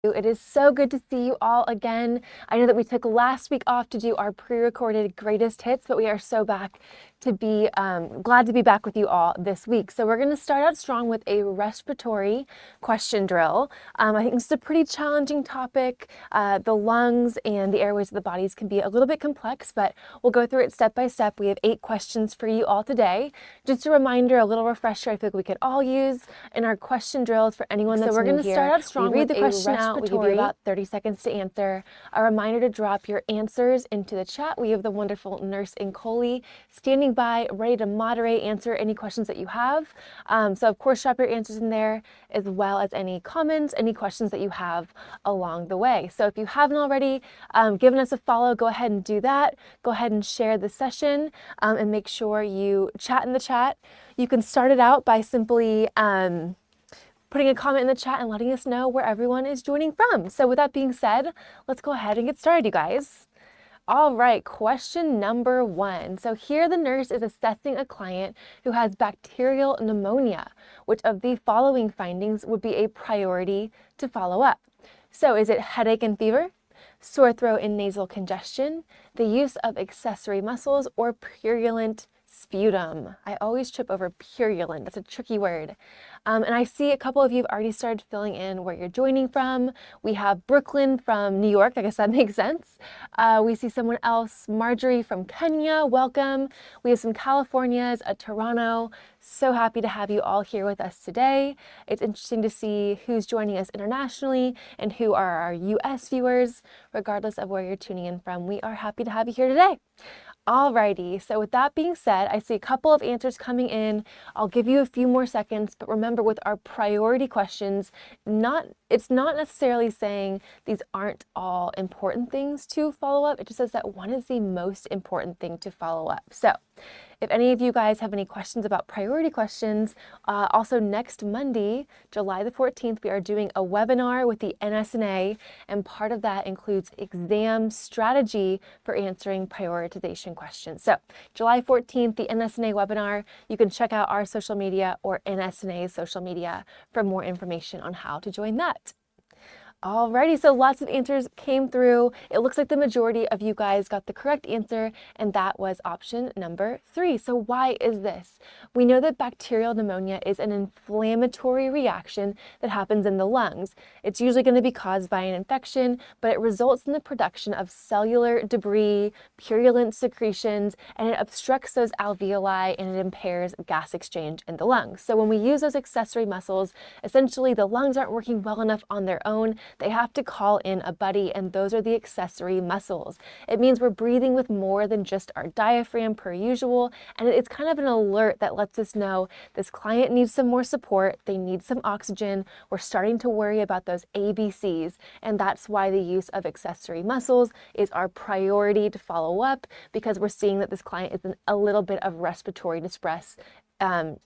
It is so good to see you all again. I know that we took last week off to do our pre-recorded greatest hits, but we are so back to be glad to be back with you all this week. So we're going to start out strong with a respiratory question drill. I think this is a pretty challenging topic. The lungs and the airways of the bodies can be a little bit complex, but we'll go through it step by step. We have 8 questions for you all today. Just a reminder, a little refresher I feel like we could all use in our question drills for anyone that's new here. So we're going to start out strong. We read the question out. We give you about 30 seconds to answer. A reminder to drop your answers into the chat. We have the wonderful nurse Incoli standing by, ready to moderate, answer any questions that you have. So of course, drop your answers in there, as well as any comments, any questions that you have along the way. So if you haven't already given us a follow, go ahead and do that. Go ahead and share the session and make sure you chat in the chat. You can start it out by simply putting a comment in the chat and letting us know where everyone is joining from. So with that being said, let's go ahead and get started, you guys. All right, question number 1. So here the nurse is assessing a client who has bacterial pneumonia. Which of the following findings would be a priority to follow up? So is it headache and fever, sore throat and nasal congestion, the use of accessory muscles, or purulent sputum? I always trip over purulent. That's a tricky word. And I see a couple of you have already started filling in where you're joining from. We have Brooklyn from New York. I guess that makes sense. We see someone else, Marjorie from Kenya. Welcome. We have some Californias at Toronto. So happy to have you all here with us today. It's interesting to see who's joining us internationally and who are our US viewers. Regardless of where you're tuning in from, we are happy to have you here today. Alrighty, so with that being said, I see a couple of answers coming in. I'll give you a few more seconds, but remember with our priority questions, it's not necessarily saying these aren't all important things to follow up. It just says that one is the most important thing to follow up. So if any of you guys have any questions about priority questions, also next Monday, July the 14th, we are doing a webinar with the NSNA, and part of that includes exam strategy for answering prioritization questions. So July 14th, the NSNA webinar, you can check out our social media or NSNA's social media for more information on how to join that. Alrighty, so lots of answers came through. It looks like the majority of you guys got the correct answer, and that was option number 3. So why is this? We know that bacterial pneumonia is an inflammatory reaction that happens in the lungs. It's usually going to be caused by an infection, but it results in the production of cellular debris, purulent secretions, and it obstructs those alveoli and it impairs gas exchange in the lungs. So when we use those accessory muscles, essentially the lungs aren't working well enough on their own. They have to call in a buddy, and those are the accessory muscles. It means we're breathing with more than just our diaphragm per usual, and it's kind of an alert that lets us know this client needs some more support, they need some oxygen, we're starting to worry about those ABCs, and that's why the use of accessory muscles is our priority to follow up, because we're seeing that this client is in a little bit of respiratory distress, and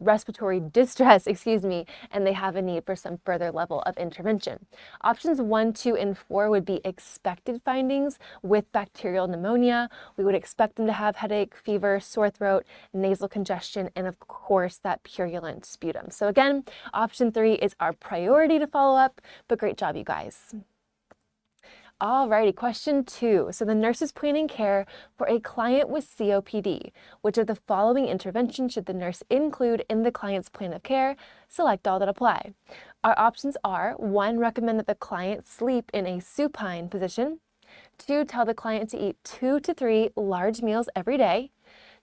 they have a need for some further level of intervention. Options 1, 2, and 4 would be expected findings with bacterial pneumonia. We would expect them to have headache, fever, sore throat, nasal congestion, and of course that purulent sputum. So again, option 3 is our priority to follow up, but great job, you guys. Alrighty, question 2. So the nurse is planning care for a client with COPD. Which of the following interventions should the nurse include in the client's plan of care? Select all that apply. Our options are: 1, recommend that the client sleep in a supine position. 2, tell the client to eat 2 to 3 large meals every day.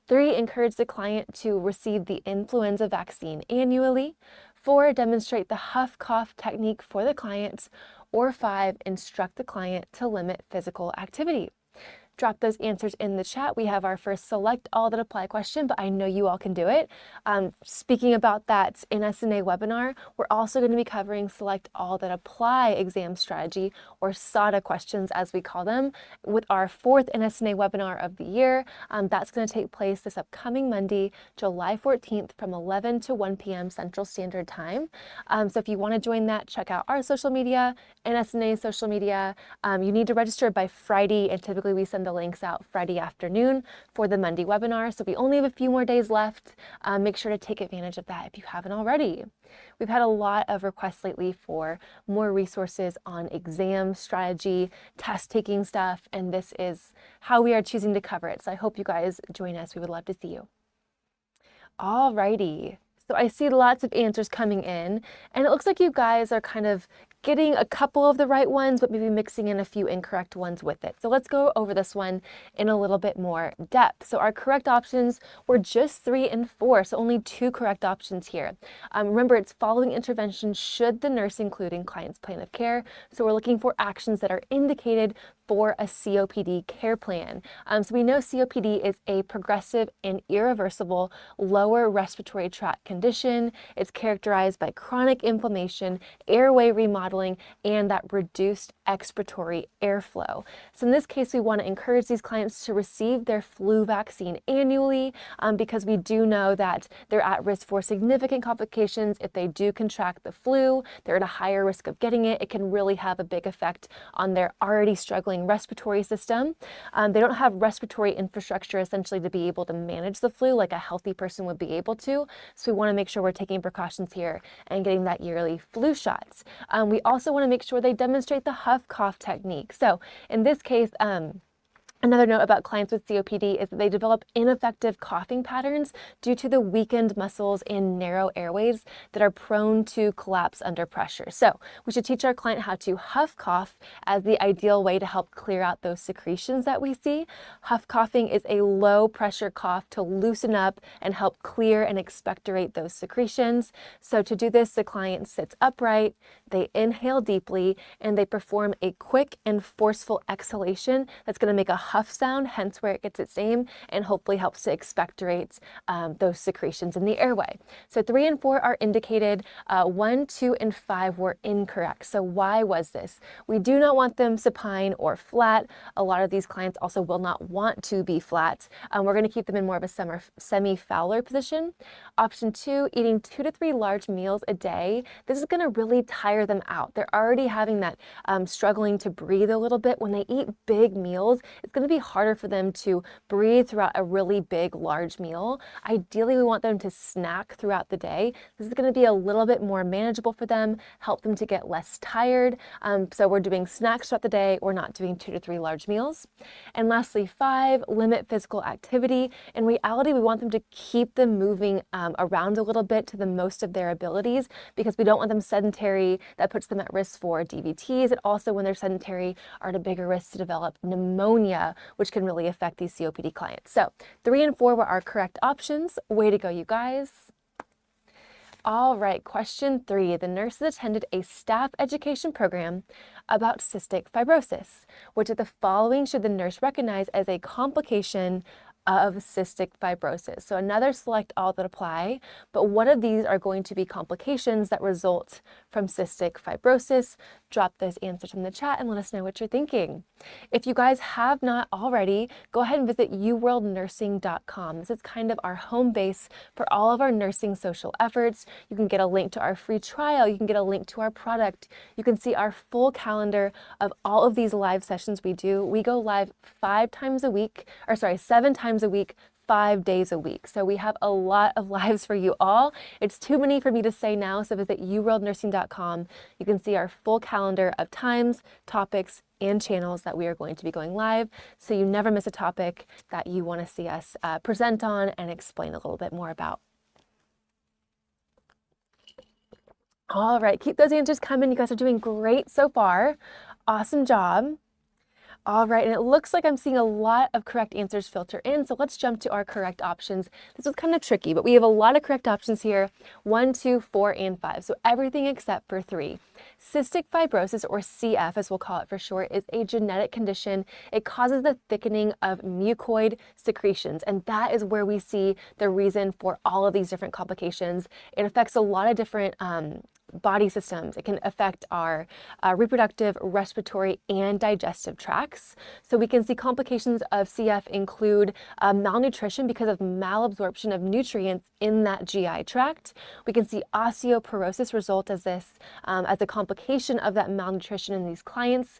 3, encourage the client to receive the influenza vaccine annually. 4, demonstrate the huff-cough technique for the client. Or 5, instruct the client to limit physical activity. Drop those answers in the chat. We have our first select all that apply question, but I know you all can do it. Speaking about that NSNA webinar, we're also going to be covering select all that apply exam strategy, or SADA questions as we call them, with our 4th NSNA webinar of the year. That's going to take place this upcoming Monday, July 14th from 11 to 1 p.m. Central Standard Time. So if you want to join that, check out our social media, NSNA's social media. You need to register by Friday, and typically we send send the links out Friday afternoon for the Monday webinar. So we only have a few more days left. Make sure to take advantage of that if you haven't already. We've had a lot of requests lately for more resources on exam strategy, test taking stuff, and this is how we are choosing to cover it. So I hope you guys join us. We would love to see you. Alrighty. So I see lots of answers coming in, and it looks like you guys are kind of getting a couple of the right ones, but maybe mixing in a few incorrect ones with it. So let's go over this one in a little bit more depth. So our correct options were just 3 and 4, so only 2 correct options here. Remember, it's following intervention should the nurse include in client's plan of care. So we're looking for actions that are indicated for a COPD care plan. So we know COPD is a progressive and irreversible lower respiratory tract condition. It's characterized by chronic inflammation, airway remodeling, and that reduced expiratory airflow. So in this case, we want to encourage these clients to receive their flu vaccine annually because we do know that they're at risk for significant complications. If they do contract the flu, they're at a higher risk of getting it. It can really have a big effect on their already struggling respiratory system. They don't have respiratory infrastructure essentially to be able to manage the flu like a healthy person would be able to. So we want to make sure we're taking precautions here and getting that yearly flu shots. We also want to make sure they demonstrate the huff cough technique. So in this case, another note about clients with COPD is that they develop ineffective coughing patterns due to the weakened muscles and narrow airways that are prone to collapse under pressure. So we should teach our client how to huff cough as the ideal way to help clear out those secretions that we see. Huff coughing is a low pressure cough to loosen up and help clear and expectorate those secretions. So to do this, the client sits upright, they inhale deeply, and they perform a quick and forceful exhalation that's going to make a huff sound, hence where it gets its name, and hopefully helps to expectorate those secretions in the airway. So 3 and 4 are indicated, 1, 2, and 5 were incorrect. So why was this? We do not want them supine or flat. A lot of these clients also will not want to be flat. We're going to keep them in more of a semi-Fowler position. Option 2, eating 2 to 3 large meals a day. This is going to really tire them out. They're already having that struggling to breathe a little bit. When they eat big meals, it's going to be harder for them to breathe throughout a really big, large meal. Ideally, we want them to snack throughout the day. This is going to be a little bit more manageable for them, help them to get less tired. So we're doing snacks throughout the day. We're not doing 2 to 3 large meals. And lastly, 5, limit physical activity. In reality, we want them to keep them moving around a little bit to the most of their abilities because we don't want them sedentary. That puts them at risk for DVTs. And also when they're sedentary are at a bigger risk to develop pneumonia, which can really affect these COPD clients. So 3 and 4 were our correct options. Way to go, you guys. All right, question 3. The nurses attended a staff education program about cystic fibrosis. Which of the following should the nurse recognize as a complication of cystic fibrosis? So another select all that apply, but what of these are going to be complications that result from cystic fibrosis? Drop those answers in the chat and let us know what you're thinking. If you guys have not already, go ahead and visit uworldnursing.com. This is kind of our home base for all of our nursing social efforts. You can get a link to our free trial. You can get a link to our product. You can see our full calendar of all of these live sessions we do. We go live 7 times a week, 5 days a week. So we have a lot of lives for you all. It's too many for me to say now, so visit uworldnursing.com. You can see our full calendar of times, topics, and channels that we are going to be going live, so you never miss a topic that you want to see us present on and explain a little bit more about. All right, keep those answers coming. You guys are doing great so far. Awesome job. All right, and it looks like I'm seeing a lot of correct answers filter in, so let's jump to our correct options. This was kind of tricky, but we have a lot of correct options here, 1, 2, 4, and 5, so everything except for 3. Cystic fibrosis, or CF as we'll call it for short, is a genetic condition. It causes the thickening of mucoid secretions, and that is where we see the reason for all of these different complications. It affects a lot of different body systems. It can affect our reproductive, respiratory, and digestive tracts. So we can see complications of CF include malnutrition because of malabsorption of nutrients in that GI tract. We can see osteoporosis result as a complication of that malnutrition in these clients.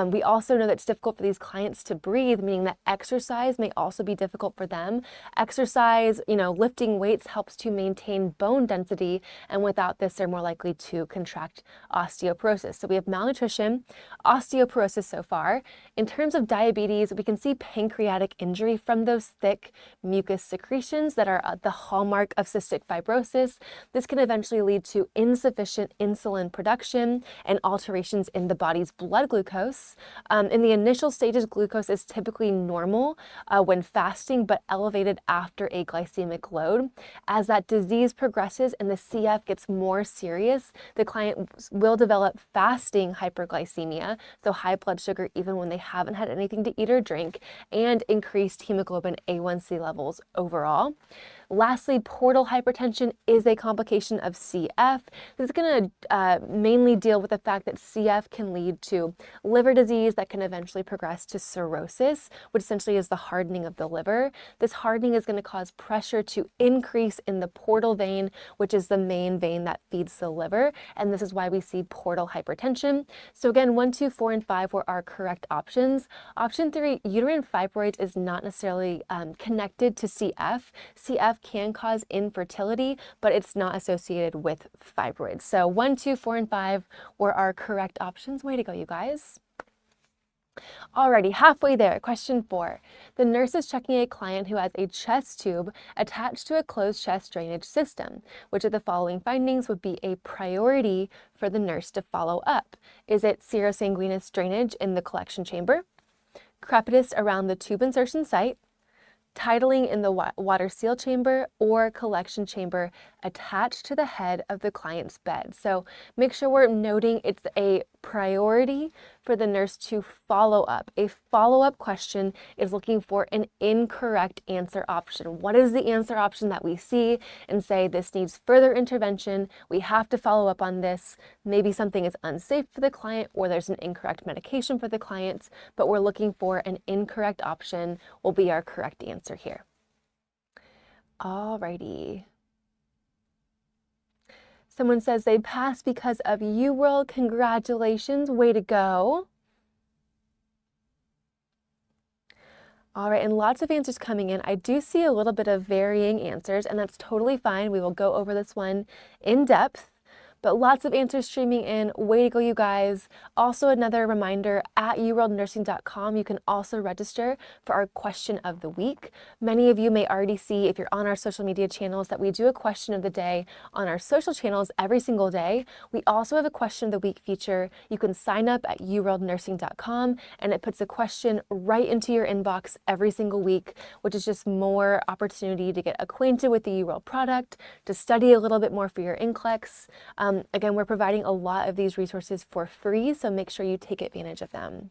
We also know that it's difficult for these clients to breathe, meaning that exercise may also be difficult for them. Exercise, lifting weights helps to maintain bone density, and without this, they're more likely to contract osteoporosis. So we have malnutrition, osteoporosis so far. In terms of diabetes, we can see pancreatic injury from those thick mucus secretions that are the hallmark of cystic fibrosis. This can eventually lead to insufficient insulin production and alterations in the body's blood glucose. In the initial stages, glucose is typically normal when fasting, but elevated after a glycemic load. As that disease progresses and the CF gets more serious, the client will develop fasting hyperglycemia, so high blood sugar even when they haven't had anything to eat or drink, and increased hemoglobin A1C levels overall. Lastly, portal hypertension is a complication of CF. This is going to mainly deal with the fact that CF can lead to liver disease that can eventually progress to cirrhosis, which essentially is the hardening of the liver. This hardening is going to cause pressure to increase in the portal vein, which is the main vein that feeds the liver, and this is why we see portal hypertension. So again, 1, 2, 4, and 5 were our correct options. Option 3, uterine fibroids, is not necessarily connected to CF. CF can cause infertility, but it's not associated with fibroids. So 1, 2, 4, and 5 were our correct options. Way to go, you guys. Alrighty, halfway there. Question 4. The nurse is checking a client who has a chest tube attached to a closed chest drainage system. Which of the following findings would be a priority for the nurse to follow up? Is it serosanguinous drainage in the collection chamber, crepitus around the tube insertion site, titling in the water seal chamber, or collection chamber attached to the head of the client's bed? So make sure we're noting it's a priority for the nurse to follow up. A follow-up question is looking for an incorrect answer option. What is the answer option that we see and say this needs further intervention? We have to follow up on this. Maybe something is unsafe for the client or there's an incorrect medication for the client, but we're looking for an incorrect option will be our correct answer here. Alrighty. Someone says they passed because of UWorld. Congratulations, way to go. All right, and lots of answers coming in. I do see a little bit of varying answers, and that's totally fine. We will go over this one in depth. But lots of answers streaming in. Way to go, you guys. Also, another reminder, at uworldnursing.com, you can also register for our question of the week. Many of you may already see, if you're on our social media channels, that we do a question of the day on our social channels every single day. We also have a question of the week feature. You can sign up at uworldnursing.com, and it puts a question right into your inbox every single week, which is just more opportunity to get acquainted with the UWorld product, to study a little bit more for your NCLEX. Again, we're providing a lot of these resources for free, so make sure you take advantage of them.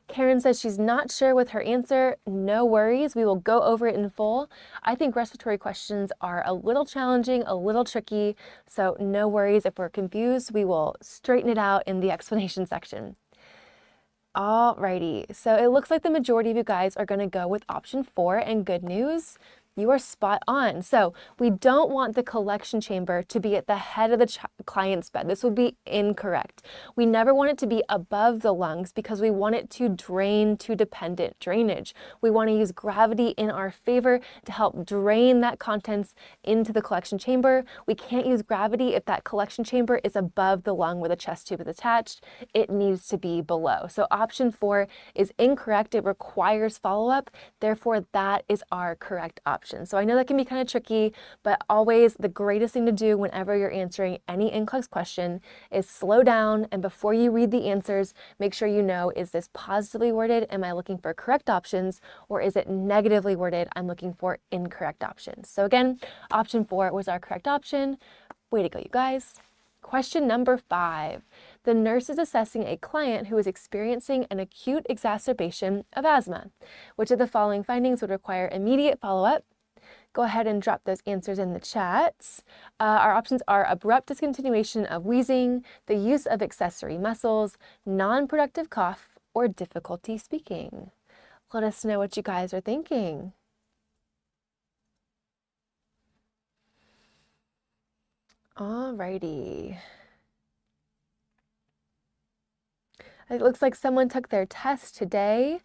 Karen says she's not sure with her answer. No worries, we will go over it in full. I think respiratory questions are a little challenging, a little tricky, so no worries. If we're confused, we will straighten it out in the explanation section. Alrighty, so it looks like the majority of you guys are going to go with option 4, and good news, you are spot on. So we don't want the collection chamber to be at the head of the client's bed. This would be incorrect. We never want it to be above the lungs because we want it to drain to dependent drainage. We want to use gravity in our favor to help drain that contents into the collection chamber. We can't use gravity if that collection chamber is above the lung where the chest tube is attached. It needs to be below. So option 4 is incorrect. It requires follow-up. Therefore, that is our correct option. So I know that can be kind of tricky, but always the greatest thing to do whenever you're answering any NCLEX question is slow down, and before you read the answers, make sure you know, is this positively worded? Am I looking for correct options? Or is it negatively worded? I'm looking for incorrect options. So again, option 4 was our correct option. Way to go, you guys. Question number 5. The nurse is assessing a client who is experiencing an acute exacerbation of asthma. Which of the following findings would require immediate follow-up? Go ahead and drop those answers in the chat. Our options are abrupt discontinuation of wheezing, the use of accessory muscles, non-productive cough, or difficulty speaking. Let us know what you guys are thinking. Alrighty. It looks like someone took their test today.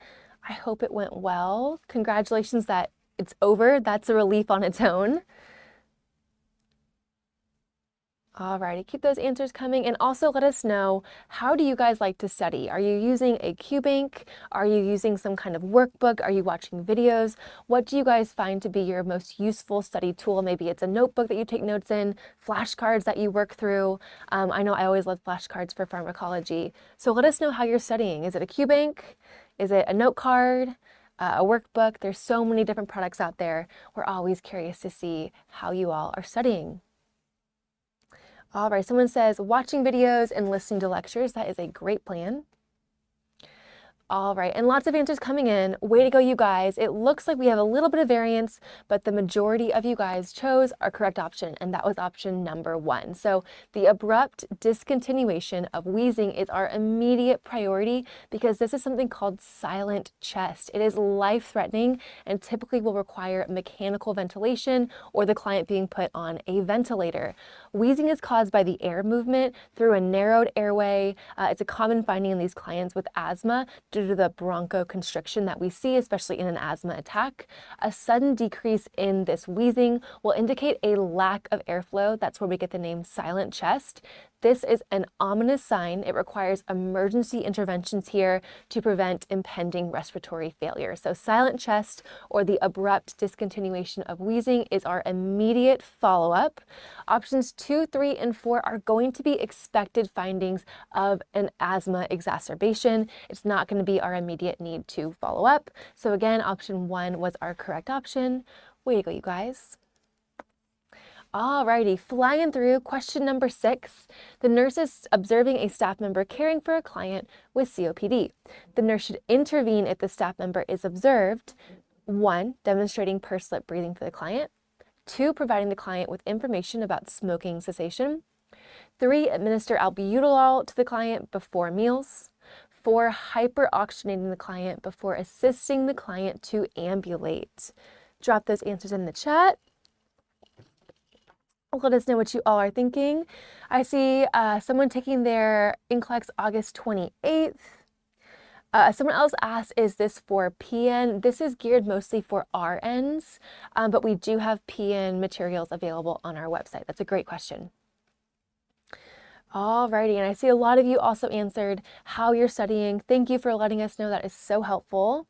I hope it went well. Congratulations that it's over. That's a relief on its own. Alrighty, keep those answers coming, and also let us know, how do you guys like to study? Are you using a QBank? Are you using some kind of workbook? Are you watching videos? What do you guys find to be your most useful study tool? Maybe it's a notebook that you take notes in, flashcards that you work through. I know I always love flashcards for pharmacology. So let us know how you're studying. Is it a QBank? Is it a note card? A workbook? There's so many different products out there. We're always curious to see how you all are studying. All right, someone says watching videos and listening to lectures. That is a great plan. All right, and lots of answers coming in. Way to go, you guys. It looks like we have a little bit of variance, but the majority of you guys chose our correct option, and that was option number 1. So the abrupt discontinuation of wheezing is our immediate priority because this is something called silent chest. It is life-threatening and typically will require mechanical ventilation or the client being put on a ventilator. Wheezing is caused by the air movement through a narrowed airway. It's a common finding in these clients with asthma due to the bronchoconstriction that we see, especially in an asthma attack. A sudden decrease in this wheezing will indicate a lack of airflow. That's where we get the name silent chest. This is an ominous sign. It requires emergency interventions here to prevent impending respiratory failure. So silent chest or the abrupt discontinuation of wheezing is our immediate follow-up. Options 2, 3, and 4 are going to be expected findings of an asthma exacerbation. It's not going to be our immediate need to follow up. So again, option 1 was our correct option. Way to go, you guys. Alrighty, flying through question number 6. The nurse is observing a staff member caring for a client with COPD. The nurse should intervene if the staff member is observed. 1, demonstrating pursed lip breathing for the client. 2, providing the client with information about smoking cessation. 3, administer albuterol to the client before meals. 4, hyperoxygenating the client before assisting the client to ambulate. Drop those answers in the chat. Let us know what you all are thinking. I see someone taking their NCLEX August 28th. Someone else asked, is this for PN? This is geared mostly for RNs, but we do have PN materials available on our website. That's a great question. Alrighty, and I see a lot of you also answered how you're studying. Thank you for letting us know. That is so helpful.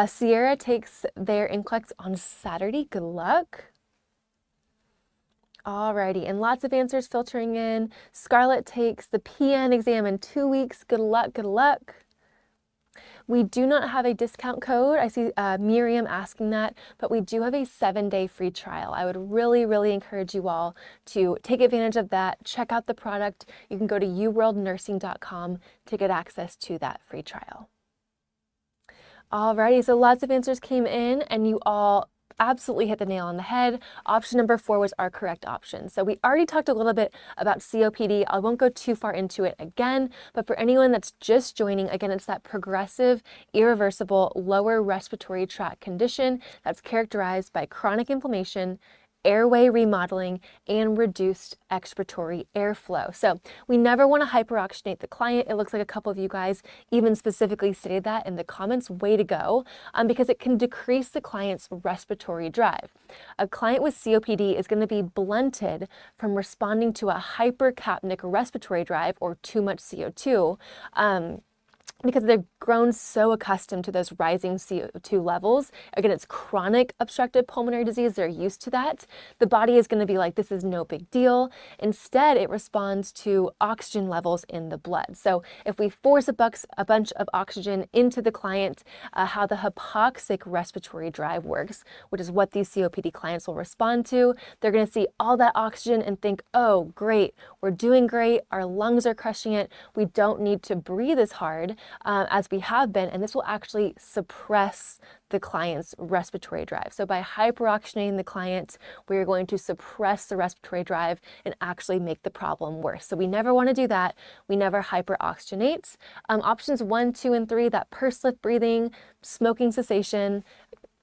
Sierra takes their NCLEX on Saturday. Good luck. Alrighty, and lots of answers filtering in. Scarlett takes the PN exam in 2 weeks. Good luck, good luck. We do not have a discount code. I see Miriam asking that, but we do have a 7-day free trial. I would really encourage you all to take advantage of that. Check out the product. You can go to uworldnursing.com to get access to that free trial. Alrighty, so lots of answers came in, and you all absolutely hit the nail on the head. Option number 4 was our correct option. So we already talked a little bit about COPD. I won't go too far into it again, but for anyone that's just joining, again, it's that progressive, irreversible, lower respiratory tract condition that's characterized by chronic inflammation, airway remodeling, and reduced expiratory airflow. So we never want to hyperoxygenate the client. It looks like a couple of you guys even specifically stated that in the comments. Way to go, because it can decrease the client's respiratory drive. A client with COPD is going to be blunted from responding to a hypercapnic respiratory drive or too much CO2. Because they've grown so accustomed to those rising CO2 levels. Again, it's chronic obstructive pulmonary disease. They're used to that. The body is going to be like, this is no big deal. Instead, it responds to oxygen levels in the blood. So if we force a bunch of oxygen into the client, how the hypoxic respiratory drive works, which is what these COPD clients will respond to, they're going to see all that oxygen and think, oh, great, we're doing great. Our lungs are crushing it. We don't need to breathe as hard. as we have been, and this will actually suppress the client's respiratory drive. So by hyperoxygenating the client, we are going to suppress the respiratory drive and actually make the problem worse. So we never want to do that. We never hyperoxygenate. Options 1, 2, and 3, that pursed lip breathing, smoking cessation,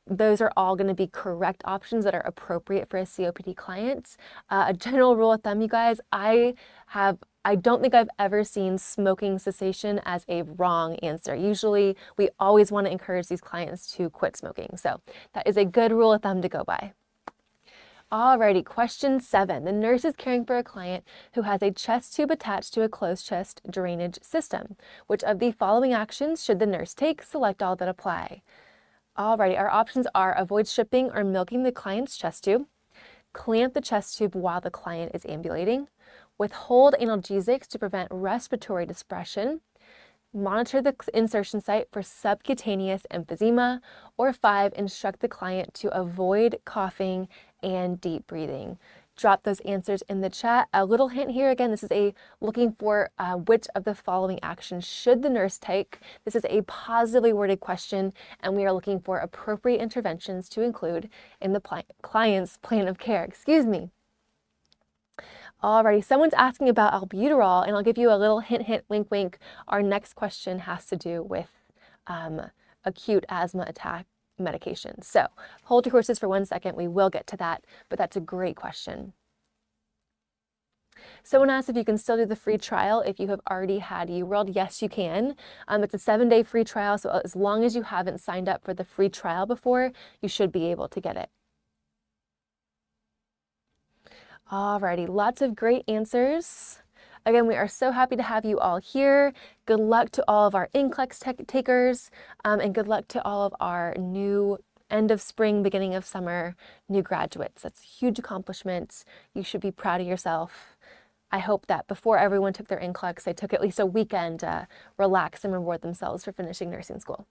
those are all going to be correct options that are appropriate for a COPD client. A general rule of thumb, you guys, I don't think I've ever seen smoking cessation as a wrong answer. Usually, we always want to encourage these clients to quit smoking. So that is a good rule of thumb to go by. Alrighty, question 7. The nurse is caring for a client who has a chest tube attached to a closed chest drainage system. Which of the following actions should the nurse take? Select all that apply. Alrighty, our options are avoid stripping or milking the client's chest tube, clamp the chest tube while the client is ambulating, withhold analgesics to prevent respiratory depression, monitor the insertion site for subcutaneous emphysema, or 5, instruct the client to avoid coughing and deep breathing. Drop those answers in the chat. A little hint here, again, this is looking for which of the following actions should the nurse take. This is a positively worded question, and we are looking for appropriate interventions to include in the client's plan of care. Excuse me. Alrighty, someone's asking about albuterol, and I'll give you a little hint, hint, wink, wink. Our next question has to do with acute asthma attack medication. So hold your horses for 1 second. We will get to that, but that's a great question. Someone asked if you can still do the free trial if you have already had UWorld. Yes, you can. It's a 7-day free trial, so as long as you haven't signed up for the free trial before, you should be able to get it. Alrighty, lots of great answers. Again, we are so happy to have you all here. Good luck to all of our NCLEX takers, and good luck to all of our new end of spring, beginning of summer new graduates. That's a huge accomplishment. You should be proud of yourself. I hope that before everyone took their NCLEX, they took at least a weekend to relax and reward themselves for finishing nursing school.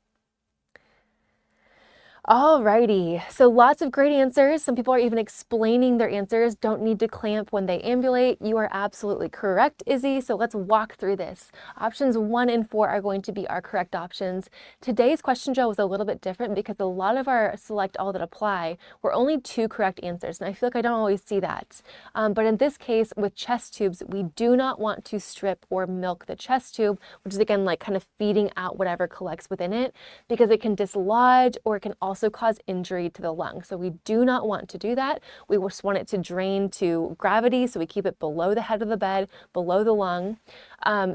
Alrighty, so lots of great answers. Some people are even explaining their answers. Don't need to clamp when they ambulate. You are absolutely correct, Izzy. So let's walk through this. Options 1 and 4 are going to be our correct options. Today's question drill was a little bit different because a lot of our select all that apply were only 2 correct answers. And I feel like I don't always see that. But in this case, with chest tubes, we do not want to strip or milk the chest tube, which is again like kind of feeding out whatever collects within it, because it can dislodge or it can also cause injury to the lung. So we do not want to do that. We just want it to drain to gravity, so we keep it below the head of the bed, below the lung.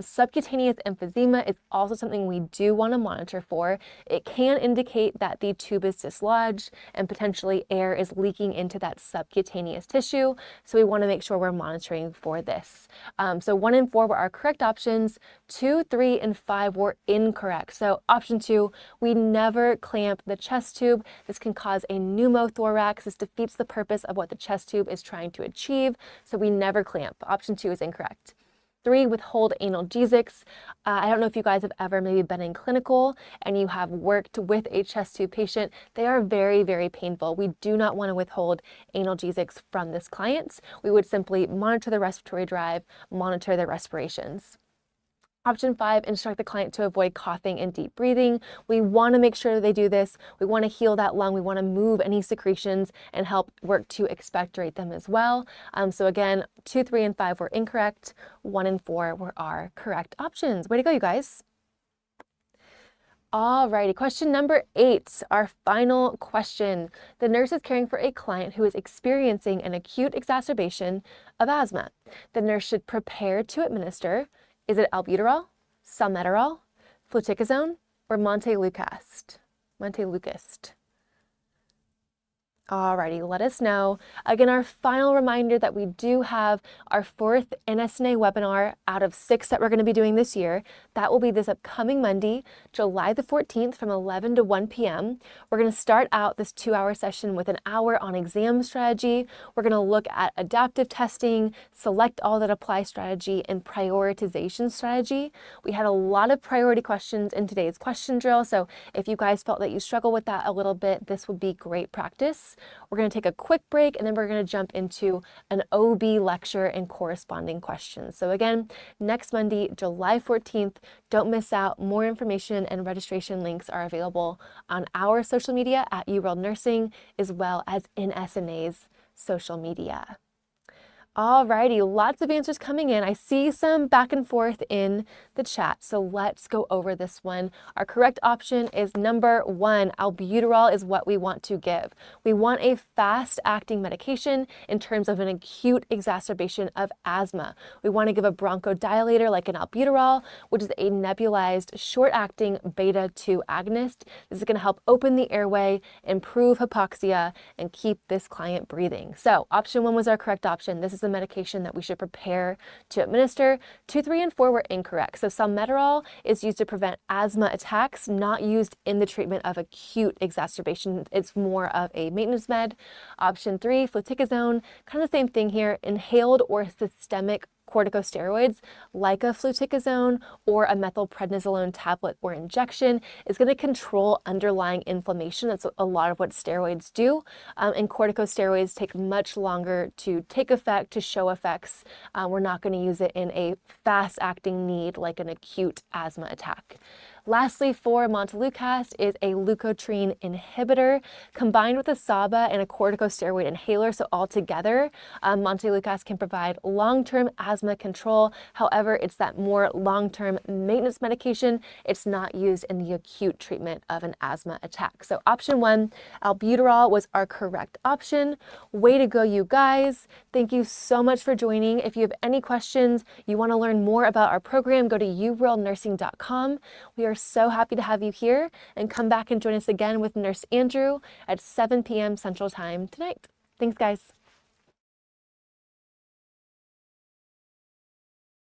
Subcutaneous emphysema is also something we do want to monitor for. It can indicate that the tube is dislodged and potentially air is leaking into that subcutaneous tissue. So we want to make sure we're monitoring for this. So 1 and 4 were our correct options. 2, 3, and 5 were incorrect. So option 2, we never clamp the chest tube. This can cause a pneumothorax. This defeats the purpose of what the chest tube is trying to achieve. So we never clamp. Option 2 is incorrect. 3, withhold analgesics. I don't know if you guys have ever maybe been in clinical and you have worked with a chest tube patient. They are very, very painful. We do not want to withhold analgesics from this client. We would simply monitor the respiratory drive, monitor their respirations. Option 5, instruct the client to avoid coughing and deep breathing. We want to make sure that they do this. We want to heal that lung. We want to move any secretions and help work to expectorate them as well. So again, 2, 3, and 5 were incorrect. 1 and 4 were our correct options. Way to go, you guys. Alrighty, question number 8, our final question. The nurse is caring for a client who is experiencing an acute exacerbation of asthma. The nurse should prepare to administer. Is it albuterol, salmeterol, fluticasone, or montelukast? Alrighty, let us know. Again, our final reminder that we do have our 4th NSNA webinar out of 6 that we're going to be doing this year. That will be this upcoming Monday, July the 14th from 11 to 1 p.m. We're going to start out this 2-hour session with an hour on exam strategy. We're going to look at adaptive testing, select all that apply strategy, and prioritization strategy. We had a lot of priority questions in today's question drill, so if you guys felt that you struggle with that a little bit, this would be great practice. We're going to take a quick break and then we're going to jump into an OB lecture and corresponding questions. So again, next Monday, July 14th, don't miss out. More information and registration links are available on our social media at UWorld Nursing, as well as in SNA's social media. Alrighty, lots of answers coming in. I see some back and forth in the chat, so let's go over this one. Our correct option is number 1. Albuterol is what we want to give. We want a fast-acting medication in terms of an acute exacerbation of asthma. We want to give a bronchodilator like an albuterol, which is a nebulized, short-acting beta-2 agonist. This is going to help open the airway, improve hypoxia, and keep this client breathing. So option 1 was our correct option. This is the medication that we should prepare to administer. 2, 3, and 4 were incorrect. So salmeterol is used to prevent asthma attacks, not used in the treatment of acute exacerbation. It's more of a maintenance med. Option 3, fluticasone, kind of the same thing here, inhaled or systemic corticosteroids like a fluticasone or a methylprednisolone tablet or injection is going to control underlying inflammation. That's a lot of what steroids do. And corticosteroids take much longer to take effect, to show effects. We're not going to use it in a fast-acting need like an acute asthma attack. Lastly, for montelukast is a leukotriene inhibitor combined with a SABA and a corticosteroid inhaler. So altogether, montelukast can provide long-term asthma control. However, it's that more long-term maintenance medication. It's not used in the acute treatment of an asthma attack. So option 1, albuterol was our correct option. Way to go, you guys. Thank you so much for joining. If you have any questions, you want to learn more about our program, go to uworldnursing.com. We are so happy to have you here, and come back and join us again with Nurse Andrew at 7 p.m. Central Time tonight. Thanks, guys.